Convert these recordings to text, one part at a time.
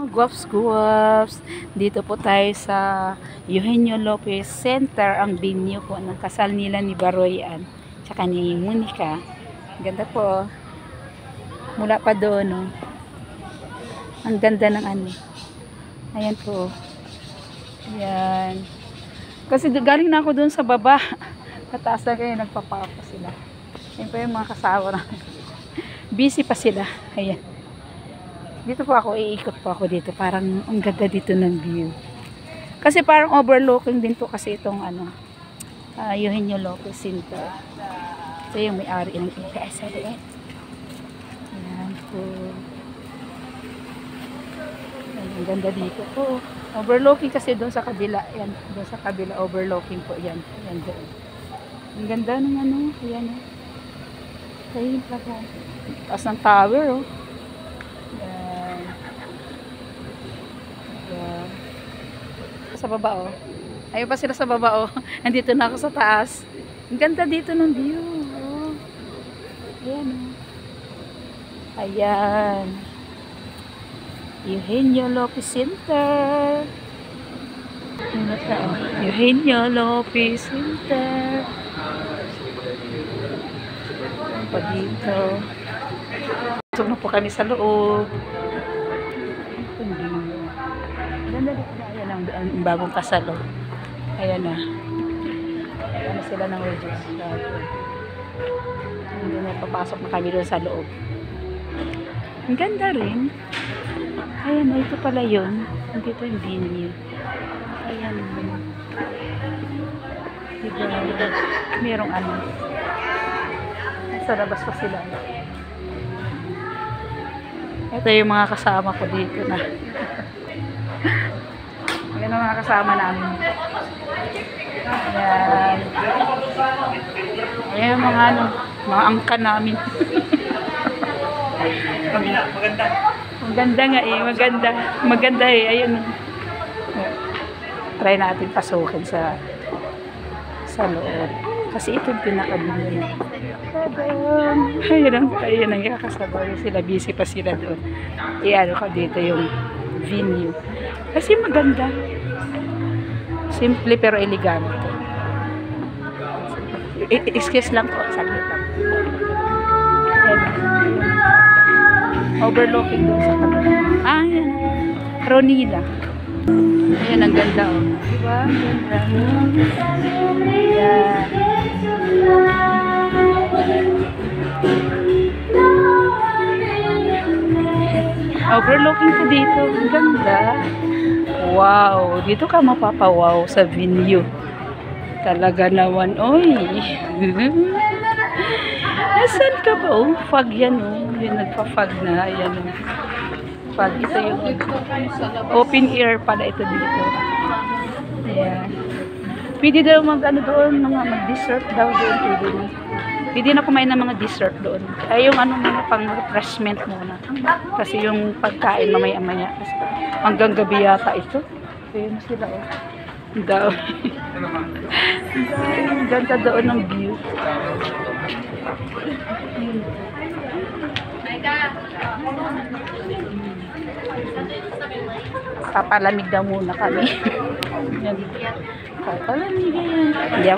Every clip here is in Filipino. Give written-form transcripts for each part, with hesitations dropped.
Guwaps, guwaps. Dito po tayo sa Eugenio Lopez Center, ang venue po ng kasal nila ni Baroyan tsaka ni Monica. Ganda po. Mula pa doon, no? Ang ganda ng ano. Ayan po. Ayan. Kasi galing na ako doon sa baba. Pataas na kayo, nagpapapa sila. Ayan po yung mga kasama na. Busy pa sila. Ayan. Dito po ako, iikot po ako dito. Parang ang ganda dito ng view. Kasi parang overlooking din po kasi itong ano, Eugenio Lopez Center. Ito yung may-ari ng EKS. Ayan po. Ayan, ang ganda dito po. Overlooking kasi doon sa kabila. Ayan, doon sa kabila overlooking po. Ayan, ayan doon. Ang ganda ng ano. Ayan o. Ayan pala. Taas ng tower o. Sa baba oh. Ayun pa sila sa baba oh. Andito na ako sa taas. Ang ganda dito ng view. Oh. Ayan oh. Ayan. Eugenio Lopez Center. Ano ito oh. Eugenio Lopez Center. Ayan pa dito. Pasok na po kami sa loob. Ganda dito na. Ayan ang bagong kasal. Oh. Ayan na. Ayan na sila ng register. Hindi na papasok na kami doon sa loob. Ang ganda rin. Ayan na. Ito pala yun. Dito yung venue. Ayan. Diba? Merong ano. Sa labas pa sila. Ito yung mga kasama ko dito na. Yan ang mga kasama namin. Ayan. Ayan mga ano, mga angkan namin. Maganda. Maganda nga eh, maganda. Maganda eh, ayun. Try natin pasukin sa loob. Kasi ito yung pinakabili. Ayun ang kakasabay sila. Busy pa sila doon. Iano ka dito yung venue. Kasi maganda. Simple pero elegante. Excuse lang po. Saglit lang. Overlooking doon sa kanila. Ayan. Ronila. Ayan, ang ganda oh. Diba? Ang ganda. Ayan. Overlooking po dito. Ang ganda. Wow. Dito ka mapapawaw sa venue. Talaga naman. Oy. Asan ka ba? Oh, fog yan. Oh. Yung nagpa-fog na. Ayan. Oh. Fog. Ito yung open air pala ito dito. Ayan. Pwede daw mag-ano doon. Mag-dessert daw doon. Pwede na kumain ng mga dessert doon. Ay, yung ano mga pang-refreshment muna. Kasi yung pagkain mamaya-maya. Hanggang gabi yata ito. Ayun sila oh. Daw. Ang ganda doon ng view. Papalamig daw muna kami. Yan. Papalamig yan. Hindi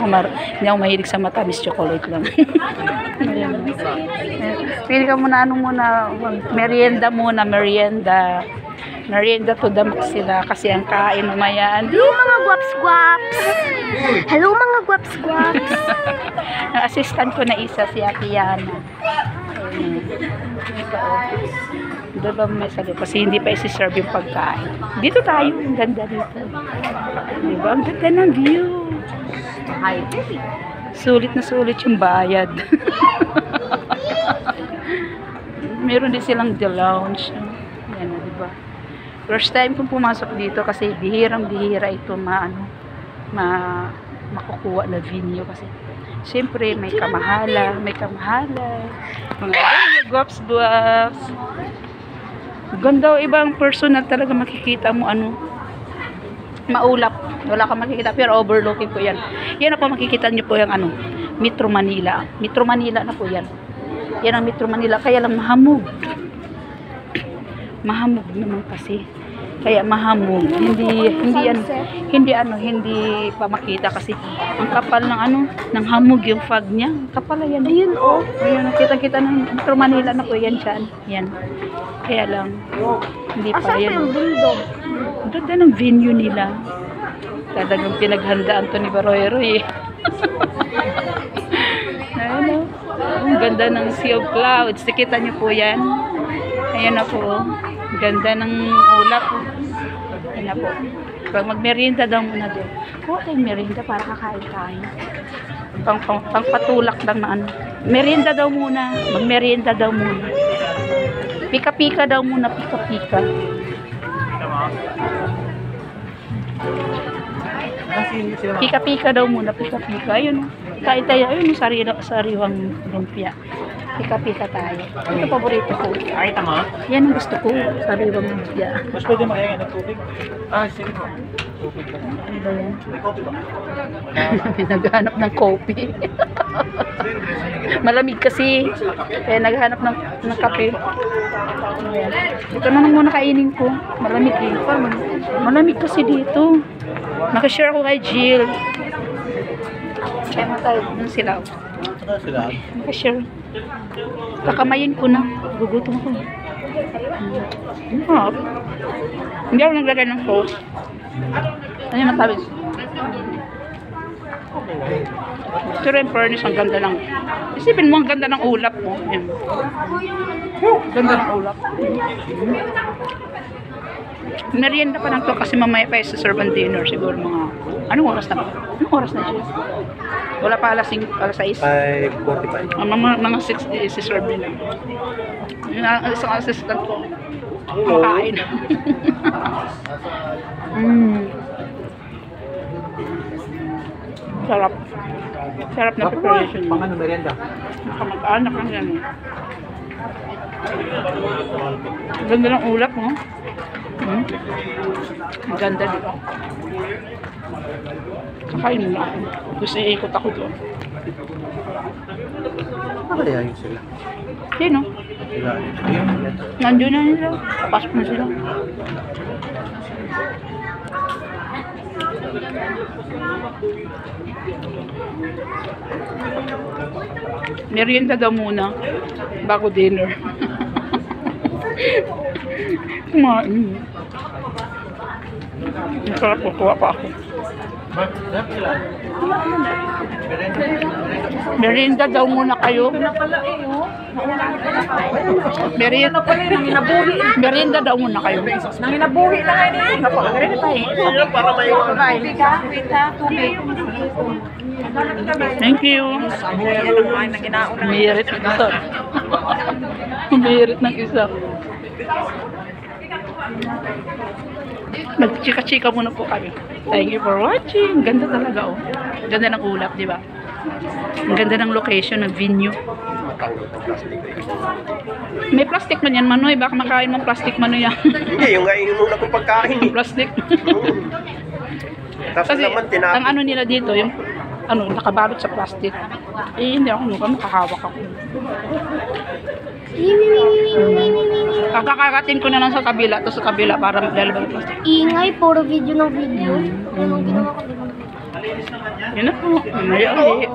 ako mahilig sa matamis, chocolate lang. Pili ka muna, ano muna, merienda muna, merienda to the max sila kasi ang kain mamaya. Hello mga guwaps-guwaps! Hello mga guwaps-guwaps! Ang assistant ko na isa, si Ate Yana. Doon ba may sagot? Kasi hindi pa isi-serve yung pagkain. Dito tayo, ang ganda dito. Diba? Ang ganda ng view. Sulit na sulit yung bayad. Meron din silang the lounge. Yan, diba? First time kong pumasok dito kasi bihirang-bihira ito makukuha na venue kasi siyempre may kamahala. Mga guwaps-guwaps. Ganda o ibang personal talaga makikita mo ano. Maulap. Wala kang makikita pero overlooking po yan. Yan na po makikita nyo po yung ano. Metro Manila. Metro Manila na po yan. Yan ang Metro Manila. Kaya lang mahamog. Mahamog naman kasi. Kaya mahamog. Hindi pa makita kasi ang kapal ng ng hamog yung fog niya. Kapal yan. Ayun, oh. Ayun, kita-kita ng Metro Manila na po yan siya. Yan. Kaya lang, hindi pa Asan pa yan. yung bundok? Ang ganda ng venue nila. Talagang pinaghandaan to ni Baroy-Roy. Ayun, ang ganda ng Sea of Clouds. Nakita niyo po yan. Ayan na po. Ang ganda ng ulap. Ayan na po. Pag magmerienda daw muna doon. Kuha tayong merienda para kakain tayo. Pangpatulak lang na Merienda daw muna. Magmerienda daw muna. Pika-pika daw muna. Pika-pika. Pika-pika daw muna. Pika-pika. Ayun. Kain tayo. Ayun. Sariwang lumpia. Pika-pika tayo. Ito paborito ko. Ay, tama. Yan ang gusto ko. Sariwang lumpia. Mas pwede makaya ng tubig. Sige po. Tubig lang. Ano ba yan? May coffee ba? Naghahanap ng kopi. Malamig kasi. Kaya naghahanap ng kape. Ayan. Ito na lang muna kainin ko. Malamig eh. Malamig kasi dito. Nakashare ko kay Jill. Kaya mo tayo ng silaw. Saka sila. Nakashare. Kakamayin ko na. Gugutom ko. Hindi ako naglagay ng sauce. Ano yung matamis? Pero yung furnace, ang ganda ng... Isipin mo, ang ganda ng ulap mo. Yan. Ganda ng ulap. Merienda pa lang to kasi mamaya pa isa-serve ang dinner. Siguro mga... Anong oras na ba? Anong oras na siya? Wala pa alas 6. 5:45. Mga 6 isi-serve nila. Yung isang assistant ko. Makain. Sarap. Sarap na preparation. Pang ano, merienda? Nakamag-anak lang yan. Ganda ng ulap mo. Ang ganda dito. Kakain mo na ako. Gusto iikot ako doon. Kaya yun sila. Sino? Sila. Ayun. Nandun na nila. Pasok na sila. Merienda daw muna bago dinner. Kumain. Ang sarap po. Kuha pa ako. Merienda daw muna kayo. Merienda daw muna kayo. Nanginabuhi na nga niya. Napakaganda pa eh. Para may Thank you. Umirit ng isa. Umirit ng isa. Magchika-chika muna po kami. Thank you for watching. Ganda talaga oh. Ganda ng ulap, di ba? Ang ganda ng location, ng venue. May plastic man yan, Manoy. Baka makain mong plastic, Manoy yan. Hindi, yung inuna kong pagkain. Plastic. Tapos Kasi naman tinapos. ang ano nila dito, yung nakabalot sa plastic. Eh, hindi ako makahawak ako. Ang kakakatin ko na lang sa kabila, to sa kabila para maglalabas ng plastic. Ingay, puro video ng video. Ano ginawa ko? Yun na po. Mamaya ulit.